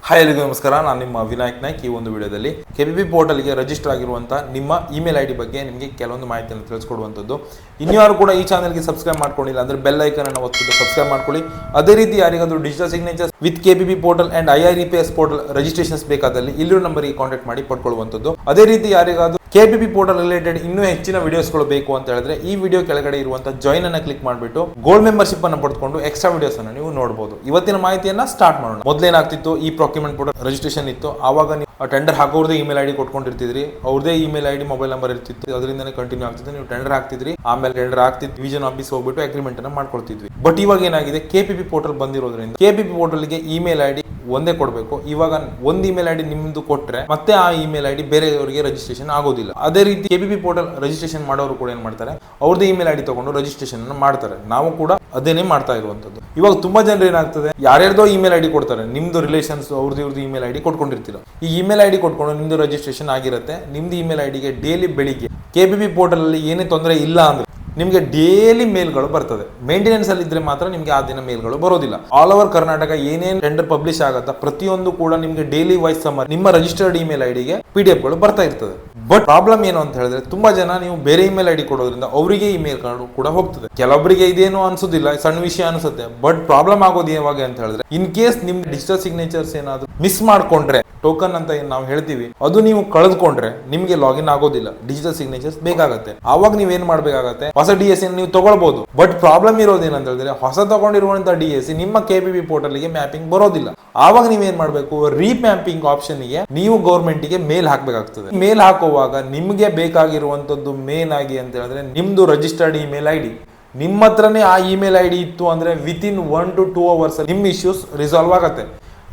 Hi ಎಲ್ಲರಿಗೂ ನಮಸ್ಕಾರ. ನಾನು ನಿಮ್ಮ ವಿನಾಯಕ್ ನಾಯ್ಕ್. ಈ ಒಂದು ವಿಡಿಯೋದಲ್ಲಿ ಕೆಪಿಪಿ ಪೋರ್ಟಲ್ಗೆ ರಿಜಿಸ್ಟರ್ ಆಗಿರುವಂತಹ ನಿಮ್ಮ ಇಮೇಲ್ ಐಡಿ ಬಗ್ಗೆ ನಿಮಗೆ ಕೆಲವೊಂದು ಮಾಹಿತಿಯನ್ನು ತಿಳಿಸ್ಕೊಡುವಂಥದ್ದು. ಇನ್ಯಾರು ಕೂಡ ಈ ಚಾನಲ್ಗೆ ಸಬ್ಸ್ಕ್ರೈಬ್ ಮಾಡ್ಕೊಂಡಿಲ್ಲ ಅಂದ್ರೆ ಬೆಲ್ ಐಕನ್ ಅನ್ನು ಒತ್ತಿಬಿಟ್ಟು ಸಬ್ಸ್ಕ್ರೈಬ್ ಮಾಡ್ಕೊಳ್ಳಿ. ಅದೇ ರೀತಿ ಯಾರಿಗಾದ್ರೂ digital signatures with KPP portal and IREPS portal registrations ಬೇಕಾದಲ್ಲಿ ಇಲ್ಲಿರೋ ನಂಬರ್ಗೆ ಕಾಂಟ್ಯಾಕ್ಟ್ ಮಾಡಿ ಪಡ್ಕೊಳ್ಳುವಂಥದ್ದು. ಅದೇ ರೀತಿ ಯಾರಿಗಾದ್ರೂ ಕೆಪಿಪಿ ಪೋರ್ಟಲ್ ರಿಲೇಟೆಡ್ ಇನ್ನೂ ಹೆಚ್ಚಿನ ವಿಡಿಯೋಸ್ಗಳು ಬೇಕು ಅಂತ ಹೇಳಿದ್ರೆ ಈ ವಿಡಿಯೋ ಕೆಳಗಡೆ ಇರುವಂತಹ ಜಾಯಿನ್ ಅನ್ನು ಕ್ಲಿಕ್ ಮಾಡಿಬಿಟ್ಟು ಗೋಲ್ಡ್ ಮೆಂಬರ್ಶಿಪ್ ಅನ್ನು ಪಡೆದುಕೊಂಡು ಎಕ್ಸ್ಟ್ರಾ ವಿಡಿಯೋಸ್ ಅನ್ನು ನೀವು ನೋಡಬಹುದು. ಇವತ್ತಿನ ಮಾಹಿತಿಯನ್ನ ಸ್ಟಾರ್ಟ್ ಮಾಡೋಣ. ಮೊದಲೇನಾಗ್ತಿತ್ತು, ಈ ಪ್ರೊಕ್ಯೂರ್ಮೆಂಟ್ ಪೋರ್ಟಲ್ ರಿಜಿಸ್ಟ್ರೇಷನ್ ಇತ್ತು. ಆವಾಗ ನೀವು ಟೆಂಡರ್ ಹಾಕೋರ್ದೇ ಇಮೇಲ್ ಐಡಿ ಕೊಟ್ಕೊಂಡಿರ್ತಿದ್ರಿ, ಅವ್ರದೇ ಇಮೇಲ್ ಐಡಿ ಮೊಬೈಲ್ ನಂಬರ್ ಇರ್ತಿತ್ತು, ಅದರಿಂದನೇ ಕಂಟಿನ್ಯೂ ಆಗ್ತಿತ್ತು. ನೀವು ಟೆಂಡರ್ ಹಾಕ್ತಿದ್ರಿ, ಆಮೇಲೆ ಟೆಂಡರ್ ಆಗ್ತಿತ್ತು, ಡಿವಿಷನ್ ಆಫೀಸ್ ಹೋಗ್ಬಿಟ್ಟು ಅಗ್ರಿಮೆಂಟ್ ಅನ್ನ ಮಾಡ್ಕೊಳ್ತಿದ್ವಿ. ಬಟ್ ಇವಾಗ ಏನಾಗಿದೆ, ಕೆಪಿಪಿ ಪೋರ್ಟಲ್ ಬಂದಿರೋದ್ರಿಂದ ಕೆಪಿಪಿ ಪೋರ್ಟಲ್ಗೆ ಇಮೇಲ್ ಐಡಿ ಒಂದೇ ಕೊಡಬೇಕು. ಇವಾಗ ಒಂದು ಇಮೇಲ್ ಐಡಿ ನಿಮ್ದು ಕೊಟ್ರೆ ಮತ್ತೆ ಆ ಇಮೇಲ್ ಐಡಿ ಬೇರೆಯವರಿಗೆ ರಿಜಿಸ್ಟ್ರೇಷನ್ ಆಗೋದಿಲ್ಲ. ಅದೇ ರೀತಿ ಕೆಪಿಪಿ ಪೋರ್ಟಲ್ ರಿಜಿಸ್ಟ್ರೇಷನ್ ಮಾಡೋರು ಕೂಡ ಏನ್ ಮಾಡ್ತಾರೆ, ಅವ್ರದ್ದು ಇಮೇಲ್ ಐಡಿ ತಗೊಂಡು ರಿಜಿಸ್ಟ್ರೇಷನ್ ಮಾಡ್ತಾರೆ. ನಾವು ಕೂಡ ಅದೇನೇ ಮಾಡ್ತಾ ಇರುವಂತದ್ದು. ಇವಾಗ ತುಂಬಾ ಜನರು ಏನಾಗ್ತದೆ, ಯಾರ್ಯಾರ್ದೋ ಇಮೇಲ್ ಐಡಿ ಕೊಡ್ತಾರೆ, ನಿಮ್ದು ರಿಲೇಷನ್ಸ್ ಅವ್ರದ್ದು ಇಮೇಲ್ ಐಡಿ ಕೊಟ್ಕೊಂಡಿರ್ತೀರ. ಈ ಇಮೇಲ್ ಐಡಿ ಕೊಟ್ಕೊಂಡು ನಿಮ್ದು ರಿಜಿಸ್ಟ್ರೇಷನ್ ಆಗಿರುತ್ತೆ. ನಿಮ್ದು ಇಮೇಲ್ ಐಡಿಗೆ ಡೈಲಿ ಬೆಳಿಗ್ಗೆ ಕೆಪಿಪಿ ಪೋರ್ಟಲ್ ಅಲ್ಲಿ ಏನೇ ತೊಂದರೆ ಇಲ್ಲ ಅಂದ್ರೆ ನಿಮಗೆ ಡೈಲಿ ಮೇಲ್ಗಳು ಬರ್ತದೆ. ಮೇಂಟೆನೆನ್ಸ್ ಅಲ್ಲಿ ಇದ್ರೆ ಮಾತ್ರ ನಿಮಗೆ ಆ ದಿನ ಮೇಲ್ಗಳು ಬರೋದಿಲ್ಲ. ಆಲ್ ಓವರ್ ಕರ್ನಾಟಕ ಏನೇನು ಟೆಂಡರ್ ಪಬ್ಲಿಷ್ ಆಗುತ್ತಾ ಪ್ರತಿಯೊಂದು ಕೂಡ ನಿಮಗೆ ಡೈಲಿ ವೈಸ್ ಸಮ್ಮರ್ ನಿಮ್ಮ ರಿಜಿಸ್ಟರ್ಡ್ ಇಮೇಲ್ ಐಡಿಗೆ PDF ಗಳು ಬರ್ತಾ ಇರ್ತದೆ. ಬಟ್ ಪ್ರಾಬ್ಲಮ್ ಏನು ಅಂತ ಹೇಳಿದ್ರೆ, ತುಂಬಾ ಜನ ನೀವು ಬೇರೆ ಇಮೇಲ್ ಐಡಿ ಕೊಡೋದ್ರಿಂದ ಅವರಿಗೆ ಇಮೇಲ್ ಕೂಡ ಹೋಗ್ತದೆ. ಕೆಲವೊಬ್ಬರಿಗೆ ಇದೇನು ಅನ್ಸೋದಿಲ್ಲ, ಸಣ್ಣ ವಿಷಯ ಅನ್ಸುತ್ತೆ. ಬಟ್ ಪ್ರಾಬ್ಲಮ್ ಆಗೋದು ಯಾವಾಗ ಅಂತ ಹೇಳಿದ್ರೆ, ಇನ್ ಕೇಸ್ ನಿಮ್ ಡಿಜಿಟಲ್ ಸಿಗ್ನೇಚರ್ಸ್ ಏನಾದ್ರು ಮಿಸ್ ಮಾಡ್ಕೊಂಡ್ರೆ, ಟೋಕನ್ ಅಂತ ಏನ್ ನಾವು ಹೇಳ್ತೀವಿ, ಅದು ನೀವು ಕಳೆದುಕೊಂಡ್ರೆ ನಿಮ್ಗೆ ಲಾಗಿನ್ ಆಗೋದಿಲ್ಲ. ಡಿಜಿಟಲ್ ಸಿಗ್ನೇಚರ್ಸ್ ಬೇಕಾಗತ್ತೆ. ಆವಾಗ ನೀವೇನ್ ಮಾಡ್ಬೇಕಾಗತ್ತೆ, ಹೊಸ DSC ನೀವು ತಗೊಳ್ಬಹುದು. ಬಟ್ ಪ್ರಾಬ್ಲಮ್ ಇರೋದೇನಂತ ಹೇಳಿದ್ರೆ, ಹೊಸ ತಗೊಂಡಿರುವಂತಹ DSC ನಿಮ್ಮ KPP ಪೋರ್ಟಲ್ ಗೆ ಮ್ಯಾಪಿಂಗ್ ಬರೋದಿಲ್ಲ. ಆವಾಗ ನೀವೇನ್ ಮಾಡ್ಬೇಕು, ರೀಮ್ಯಾಪಿಂಗ್ ಆಪ್ಷನ್ ಗೆ ನೀವು ಗೌರ್ಮೆಂಟ್ ಗೆ ಮೇಲ್ ಹಾಕ್ಬೇಕಾಗ್ತದೆ. ಮೇಲ್ ಹಾಕುವಾಗ ನಿಮ್ಗೆ ಬೇಕಾಗಿರುವಂತದ್ದು ಮೇನ್ ಆಗಿ ಅಂತ ಹೇಳಿದ್ರೆ, ನಿಮ್ದು ರಿಜಿಸ್ಟರ್ಡ್ ಇಮೇಲ್ ಐಡಿ ನಿಮ್ಮ ಹತ್ರನೇ ಆ ಇಮೇಲ್ ಐಡಿ ಇತ್ತು ಅಂದ್ರೆ ವಿತಿನ್ 1 to 2 hours ನಿಮ್ ಇಶ್ಯೂಸ್ ರಿಸಾಲ್ವ್ ಆಗತ್ತೆ.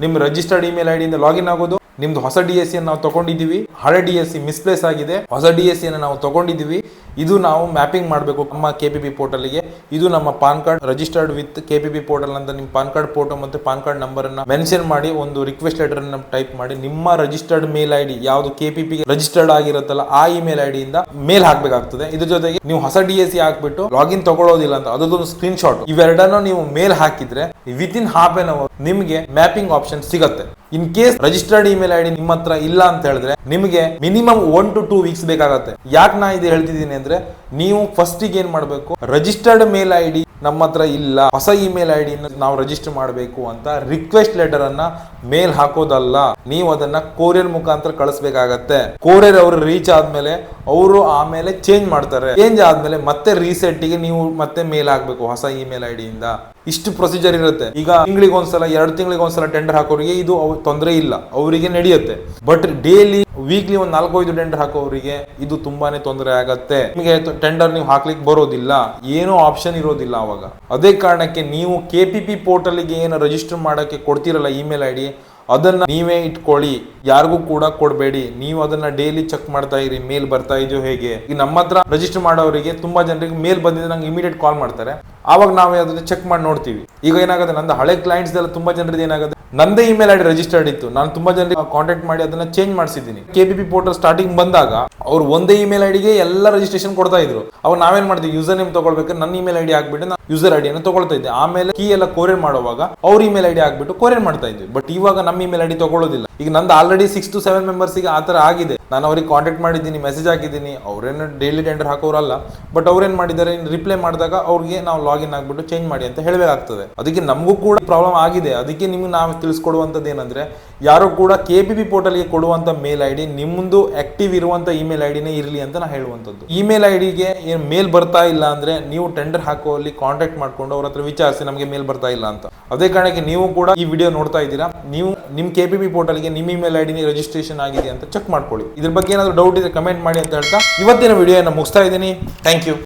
ನಿಮ್ ರಿಜಿಸ್ಟರ್ಡ್ ಇಮೇಲ್ ಐಡಿ ಇಂದ ಲಾಗಿನ್ ಆಗೋದು. ನಿಮ್ದು ಹೊಸ DSC ನಾವು ತಗೊಂಡಿದೀವಿ, ಹಳೆ DSC ಮಿಸ್ಪ್ಲೇಸ್ ಆಗಿದೆ, ಹೊಸ DSC ನಾವು ತಗೊಂಡಿದೀವಿ, ಇದು ನಾವು ಮ್ಯಾಪಿಂಗ್ ಮಾಡಬೇಕು ನಮ್ಮ KPP ಪೋರ್ಟಲ್ ಗೆ. ಇದು ನಮ್ಮ PAN card registered with KPP portal ಅಂತ ನಿಮ್ಮ ಪಾನ್ ಕಾರ್ಡ್ ಫೋಟೋ ಮತ್ತೆ ಪಾನ್ ಕಾರ್ಡ್ ನಂಬರ್ ಅನ್ನ ಮೆನ್ಷನ್ ಮಾಡಿ ಒಂದು ರಿಕ್ವೆಸ್ಟ್ ಲೆಟರ್ ಅನ್ನ ಟೈಪ್ ಮಾಡಿ ನಿಮ್ಮ ರಿಜಿಸ್ಟರ್ಡ್ ಮೇಲ್ ಐಡಿ ಯಾವುದು KPP ರಿಜಿಸ್ಟರ್ಡ್ ಆಗಿರುತ್ತಲ್ಲ ಆ ಇಮೇಲ್ ಐಡಿ ಇಂದ ಮೇಲ್ ಹಾಕ್ಬೇಕಾಗ್ತದೆ. ಇದ್ರ ಜೊತೆಗೆ ನೀವು ಹೊಸ DSC ಹಾಕ್ಬಿಟ್ಟು ಲಾಗಿನ್ ತಗೊಳ್ಳೋದಿಲ್ಲ ಅಂತ ಅದೊಂದು ಸ್ಕ್ರೀನ್ ಶಾಟ್, ಇವೆರಡನ್ನು ನೀವು ಮೇಲ್ ಹಾಕಿದ್ರೆ ವಿತಿನ್ ಹಾಫ್ ಎನ್ ಅವರ್ ನಿಮ್ಗೆ ಮ್ಯಾಪಿಂಗ್ ಆಪ್ಷನ್ ಸಿಗತ್ತೆ. In case registered email ID ನಿಮ್ಮ ಹತ್ರ ಇಲ್ಲ ಅಂತ ಹೇಳಿದ್ರೆ ನಿಮಗೆ ಮಿನಿಮಮ್ 1 to 2 weeks ಬೇಕಾಗತ್ತೆ. ಯಾಕೆ ನಾ ಇದು ಹೇಳ್ತಿದ್ದೀನಿ ಅಂದ್ರೆ, ನೀವು ಫಸ್ಟ್ ಏನ್ ಮಾಡ್ಬೇಕು, ರಿಜಿಸ್ಟರ್ಡ್ ಮೇಲ್ ಐಡಿ ನಮ್ಮ ಹತ್ರ ಇಲ್ಲ, ಹೊಸ ಇಮೇಲ್ ಐಡಿ ನಾವು ರಿಜಿಸ್ಟರ್ ಮಾಡಬೇಕು ಅಂತ ರಿಕ್ವೆಸ್ಟ್ ಲೆಟರ್ ಅನ್ನ ಮೇಲ್ ಹಾಕೋದಲ್ಲ, ನೀವು ಅದನ್ನ ಕೊರಿಯರ್ ಮುಖಾಂತರ ಕಳಿಸ್ಬೇಕಾಗತ್ತೆ. ಕೊರಿಯರ್ ಅವರು ರೀಚ್ ಆದ್ಮೇಲೆ ಅವರು ಆಮೇಲೆ ಚೇಂಜ್ ಮಾಡ್ತಾರೆ. ಚೇಂಜ್ ಆದ್ಮೇಲೆ ಮತ್ತೆ ರೀಸೆಟ್ ಗೆ ನೀವು ಮತ್ತೆ ಮೇಲ್ ಹಾಕ್ಬೇಕು ಹೊಸ ಇಮೇಲ್ ಐಡಿ ಇಂದ. ಇಷ್ಟು ಪ್ರೊಸೀಜರ್ ಇರುತ್ತೆ. ಈಗ ತಿಂಗಳಿಗೆ ಒಂದ್ಸಲ 2 ತಿಂಗಳಿಗೆ ಒಂದ್ಸಲ ಟೆಂಡರ್ ಹಾಕೋರಿಗೆ ಇದು ತೊಂದರೆ ಇಲ್ಲ, ಅವರಿಗೆ ನಡೆಯುತ್ತೆ. ಬಟ್ ಡೈಲಿ ವೀಕ್ಲಿ ಒಂದು 4-5 ಟೆಂಡರ್ ಹಾಕೋರಿಗೆ ಇದು ತುಂಬಾನೇ ತೊಂದರೆ ಆಗತ್ತೆ. ನಿಮಗೆ ಟೆಂಡರ್ ನೀವು ಹಾಕ್ಲಿಕ್ಕೆ ಬರೋದಿಲ್ಲ, ಏನೋ ಆಪ್ಷನ್ ಇರೋದಿಲ್ಲ ಅವಾಗ. ಅದೇ ಕಾರಣಕ್ಕೆ ನೀವು KPP ಪೋರ್ಟಲ್ ಗೆ ಏನು ರಿಜಿಸ್ಟರ್ ಮಾಡಕ್ಕೆ ಕೊಡ್ತಿರಲ್ಲ ಇಮೇಲ್ ಐಡಿ, ಅದನ್ನ ನೀವೇ ಇಟ್ಕೊಳ್ಳಿ, ಯಾರಿಗೂ ಕೂಡ ಕೊಡಬೇಡಿ. ನೀವು ಅದನ್ನ ಡೈಲಿ ಚೆಕ್ ಮಾಡ್ತಾ ಇರಿ, ಮೇಲ್ ಬರ್ತಾ ಇದೆಯೋ ಹೇಗೆ. ಈಗ ನಮ್ಮ ಹತ್ರ ರಿಜಿಸ್ಟರ್ ಮಾಡೋರಿಗೆ ತುಂಬಾ ಜನರಿಗೆ ಮೇಲ್ ಬಂದಿದೆ, ನಂಗೆ ಇಮಿಡಿಯೇಟ್ ಕಾಲ್ ಮಾಡ್ತಾರೆ. ಆವಾಗ ನಾವೇ ಅದನ್ನ ಚೆಕ್ ಮಾಡಿ ನೋಡ್ತೀವಿ. ಈಗ ಏನಾಗುತ್ತೆ, ನಂದು ಹಳೆ ಕ್ಲೈಂಟ್ಸ್ ಎಲ್ಲ ತುಂಬಾ ಜನರಿಗೆ ಏನಾಗುತ್ತೆ, ನಂದೇ ಇಮೇಲ್ ಐಡಿ ರಿಜಿಸ್ಟರ್ಡ್ ಇತ್ತು, ನಾನು ತುಂಬಾ ಜನರಿಗೆ ಕಾಂಟ್ಯಾಕ್ಟ್ ಮಾಡಿ ಅದನ್ನ ಚೇಂಜ್ ಮಾಡಿಸಿದ್ದೀನಿ. KPP ಪೋರ್ಟಲ್ ಸ್ಟಾರ್ಟಿಂಗ್ ಬಂದಾಗ ಅವ್ರು ಒಂದೇ ಇಮೇಲ್ ಐಡಿಗೆ ಎಲ್ಲ ರಿಜಿಸ್ಟ್ರೇಷನ್ ಕೊಡ್ತಾ ಇದ್ರು. ಅವಾಗ ನಾವೇನ್ ಮಾಡ್ತೀವಿ, ಯೂಸರ್ ನೇಮ್ ತಗೊಳ್ಬೇಕಾದ್ರೆ ನನ್ನ ಇಮೇಲ್ ಐಡಿ ಹಾಕ್ಬಿಟ್ಟು ನಾನು ಯೂಸರ್ ಐಡಿಯನ್ನು ತಗೊಳ್ತಾ ಇದ್ದೆ. ಆಮೇಲೆ ಕೀ ಎಲ್ಲ ಕೊರಿಯರ್ ಮಾಡುವಾಗ ಅವ್ರ ಇಮೇಲ್ ಐಡಿ ಹಾಕ್ಬಿಟ್ಟು ಕೊರಿಯರ್ ಮಾಡ್ತಾ ಇದ್ವಿ. ಬಟ್ ಇವಾಗ ನಮ್ಮ ಇಮೇಲ್ ಐಡಿ ತಗೊಳ್ಳೋದಿಲ್ಲ. ಈಗ ನಂದು ಆಲ್ರೆಡಿ 6 to 7 ಮೆಂಬರ್ಸ್ ಗೆ ಆತರ ಆಗಿದೆ. ನಾನು ಅವ್ರಿಗೆ ಕಾಂಟ್ಯಾಕ್ಟ್ ಮಾಡಿದ್ದೀನಿ, ಮೆಸೇಜ್ ಹಾಕಿದ್ದೀನಿ. ಅವ್ರೇನು ಡೈಲಿ ಟೆಂಡರ್ ಹಾಕೋರಲ್ಲ, ಬಟ್ ಅವ್ರೇನ್ ಮಾಡಿದ್ದಾರೆ, ರಿಪ್ಲೈ ಮಾಡಿದಾಗ ಅವ್ರಿಗೆ ನಾವು ಲಾಗಿನ್ ಆಗ್ಬಿಟ್ಟು ಚೇಂಜ್ ಮಾಡಿ ಅಂತ ಹೇಳಬೇಕಾಗ್ತದೆ. ಅದಕ್ಕೆ ನಮಗೂ ಕೂಡ ಪ್ರಾಬ್ಲಮ್ ಆಗಿದೆ. ಅದಕ್ಕೆ ನಿಮ್ಗೆ ನಾವು ತಿಳಿಸ್ಕೊಡುವಂತದ್ದು ಏನಂದ್ರೆ, ಯಾರು ಕೂಡ KPP ಪೋರ್ಟಲ್ ಗೆ ಕೊಡುವಂತ ಮೇಲ್ ಐಡಿ ನಿಮ್ದು ಆಕ್ಟಿವ್ ಇರುವಂತ ಇಮೇಲ್ ಐಡಿನೇ ಇರಲಿ ಅಂತ ನಾ ಹೇಳುವಂತದ್ದು. ಇಮೇಲ್ ಐಡಿಗೆ ಏನ್ ಮೇಲ್ ಬರ್ತಾ ಇಲ್ಲ ಅಂದ್ರೆ ನೀವು ಟೆಂಡರ್ ಹಾಕೋಲ್ಲಿ ಕಾಂಟ್ಯಾಕ್ಟ್ ಮಾಡ್ಕೊಂಡು ಅವ್ರ ಹತ್ರ ವಿಚಾರಿಸಿ ನಮಗೆ ಮೇಲ್ ಬರ್ತಾ ಇಲ್ಲ ಅಂತ. ಅದೇ ಕಾರಣಕ್ಕೆ ನೀವು ಕೂಡ ಈ ವಿಡಿಯೋ ನೋಡ್ತಾ ಇದ್ದೀರಾ, ನೀವು ನಿಮ್ KPP ಪೋರ್ಟಲ್ ಗೆ ನಿಮ್ಮ ಇಮೇಲ್ ಐಡಿ ರಿಜಿಸ್ಟ್ರೇಷನ್ ಆಗಿದೆ ಅಂತ ಚೆಕ್ ಮಾಡ್ಕೊಳ್ಳಿ. ಇದ್ರ ಬಗ್ಗೆ ಏನಾದ್ರು ಡೌಟ್ ಇದ್ರೆ ಕಮೆಂಟ್ ಮಾಡಿ ಅಂತ ಹೇಳ್ತಾ ಇವತ್ತಿನ ವಿಡಿಯೋನ ಮುಗಿಸ್ತಾ ಇದ್ದೀನಿ. Thank you.